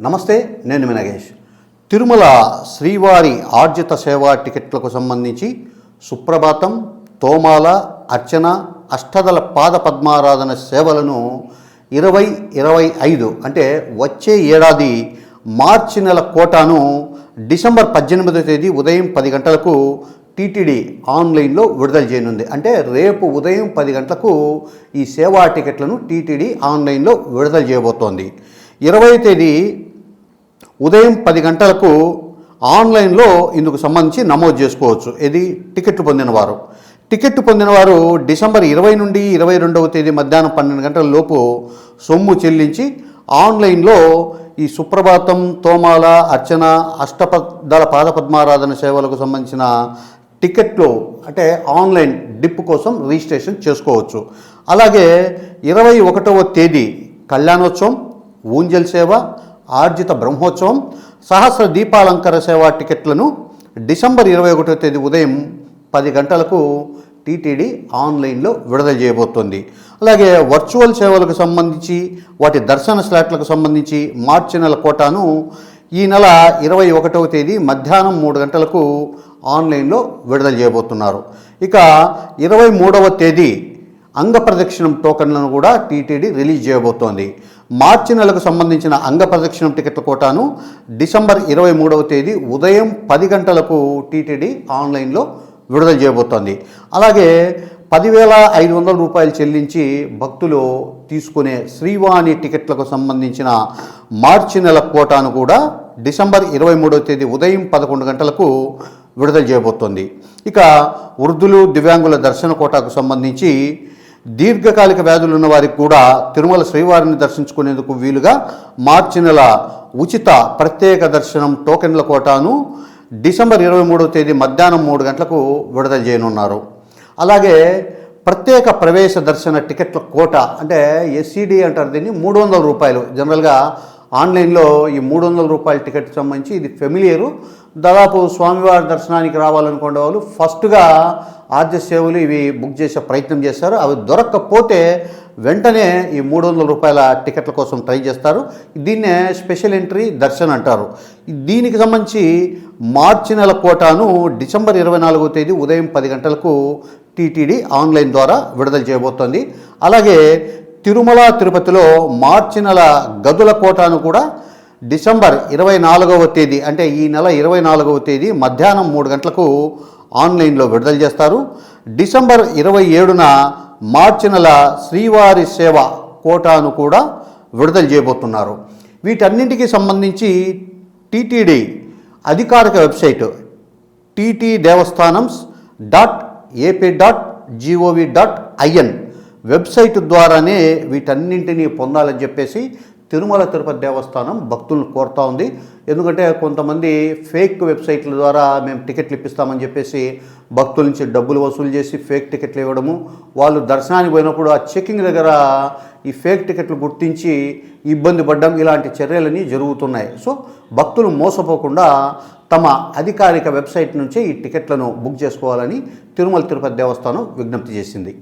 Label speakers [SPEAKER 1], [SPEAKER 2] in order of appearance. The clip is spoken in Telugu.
[SPEAKER 1] నమస్తే, నేను నగేష్. తిరుమల శ్రీవారి ఆర్జిత సేవా టికెట్లకు సంబంధించి సుప్రభాతం, తోమాల, అర్చన, అష్టదళ పాద పద్మారాధన సేవలను 2025 అంటే వచ్చే ఏడాది మార్చి నెల కోటాను డిసెంబర్ 18వ తేదీ ఉదయం 10 గంటలకు టీటీడీ ఆన్లైన్లో విడుదల చేయనుంది. అంటే రేపు ఉదయం 10 గంటలకు ఈ సేవా టికెట్లను టీటీడీ ఆన్లైన్లో విడుదల చేయబోతోంది. 20వ తేదీ ఉదయం 10 గంటలకు ఆన్లైన్లో ఇందుకు సంబంధించి నమోదు చేసుకోవచ్చు. ఇది టికెట్లు పొందినవారు. టికెట్ పొందినవారు డిసెంబర్ 20 నుండి 22వ తేదీ మధ్యాహ్నం 12 గంటల లోపు సొమ్ము చెల్లించి ఆన్లైన్లో ఈ సుప్రభాతం, తోమాల, అర్చన, అష్టదళ పాద పద్మారాధన సేవలకు సంబంధించిన టికెట్లు అంటే ఆన్లైన్ డిప్ కోసం రిజిస్ట్రేషన్ చేసుకోవచ్చు. అలాగే 21వ తేదీ కళ్యాణోత్సవం, ఊంజల్ సేవ, ఆర్జిత బ్రహ్మోత్సవం, సహస్ర దీపాలంకర సేవా టికెట్లను డిసెంబర్ 21వ తేదీ ఉదయం 10 గంటలకు టీటీడీ ఆన్లైన్లో విడుదల చేయబోతోంది. అలాగే వర్చువల్ సేవలకు సంబంధించి వాటి దర్శన స్లాట్లకు సంబంధించి మార్చి నెల కోటాను ఈ నెల 21వ తేదీ మధ్యాహ్నం 3 గంటలకు ఆన్లైన్లో విడుదల చేయబోతున్నారు. ఇక 23వ తేదీ అంగప్రదక్షిణం టోకన్లను కూడా టీటీడీ రిలీజ్ చేయబోతోంది. మార్చి నెలకు సంబంధించిన అంగప్రదక్షిణం టికెట్ల కోటాను డిసెంబర్ 23వ తేదీ ఉదయం 10 గంటలకు టీటీడీ ఆన్లైన్లో విడుదల చేయబోతోంది. అలాగే 10,500 రూపాయలు చెల్లించి భక్తులు తీసుకునే శ్రీవాణి టికెట్లకు సంబంధించిన మార్చి నెల కోటాను కూడా డిసెంబర్ 23వ తేదీ ఉదయం 11 గంటలకు విడుదల చేయబోతోంది. ఇక వృద్ధులు, దివ్యాంగుల దర్శన కోటాకు సంబంధించి దీర్ఘకాలిక వ్యాధులు ఉన్న వారికి కూడా తిరుమల శ్రీవారిని దర్శించుకునేందుకు వీలుగా మార్చి నెల ఉచిత ప్రత్యేక దర్శనం టోకెన్ల కోటాను డిసెంబర్ 23వ తేదీ మధ్యాహ్నం 3 గంటలకు విడుదల చేయనున్నారు. అలాగే ప్రత్యేక ప్రవేశ దర్శన టికెట్ల కోట అంటే ఎస్సీడీ అంటారు దీన్ని, 300 రూపాయలు. జనరల్గా ఆన్లైన్లో ఈ 300 రూపాయల టికెట్కి సంబంధించి ఇది ఫెమిలియరు. దాదాపు స్వామివారి దర్శనానికి రావాలనుకునే వాళ్ళు ఫస్ట్గా ఆర్జ సేవలు ఇవి బుక్ చేసే ప్రయత్నం చేస్తారు. అవి దొరక్కపోతే వెంటనే ఈ 300 రూపాయల టికెట్ల కోసం ట్రై చేస్తారు. దీన్నే స్పెషల్ ఎంట్రీ దర్శన్ అంటారు. దీనికి సంబంధించి మార్చి నెల కోటాను డిసెంబర్ 24వ తేదీ ఉదయం 10 గంటలకు టీటీడీ ఆన్లైన్ ద్వారా విడుదల చేయబోతోంది. అలాగే తిరుమల తిరుపతిలో మార్చి నెల గదుల కోటాను కూడా డిసెంబర్ 24వ తేదీ అంటే ఈ నెల 24వ తేదీ మధ్యాహ్నం 3 గంటలకు ఆన్లైన్లో విడుదల చేస్తారు. డిసెంబర్ 27న మార్చి నెల శ్రీవారి సేవ కోటాను కూడా విడుదల చేయబోతున్నారు. వీటన్నింటికి సంబంధించి టీటీడీ అధికారిక వెబ్సైట్ ttdevastanams.ap.gov.in వెబ్సైట్ ద్వారానే వీటన్నింటినీ పొందాలని చెప్పేసి తిరుమల తిరుపతి దేవస్థానం భక్తులను కోరుతూ ఉంది. ఎందుకంటే కొంతమంది ఫేక్ వెబ్సైట్ల ద్వారా మేము టికెట్లు ఇప్పిస్తామని చెప్పేసి భక్తుల నుంచి డబ్బులు వసూలు చేసి ఫేక్ టికెట్లు ఇవ్వడము, వాళ్ళు దర్శనానికి పోయినప్పుడు ఆ చెకింగ్ దగ్గర ఈ ఫేక్ టికెట్లు గుర్తించి ఇబ్బంది పడడం, ఇలాంటి చర్యలని జరుగుతున్నాయి. సో భక్తులు మోసపోకుండా తమ అధికారిక వెబ్సైట్ నుంచే ఈ టికెట్లను బుక్ చేసుకోవాలని తిరుమల తిరుపతి దేవస్థానం విజ్ఞప్తి చేసింది.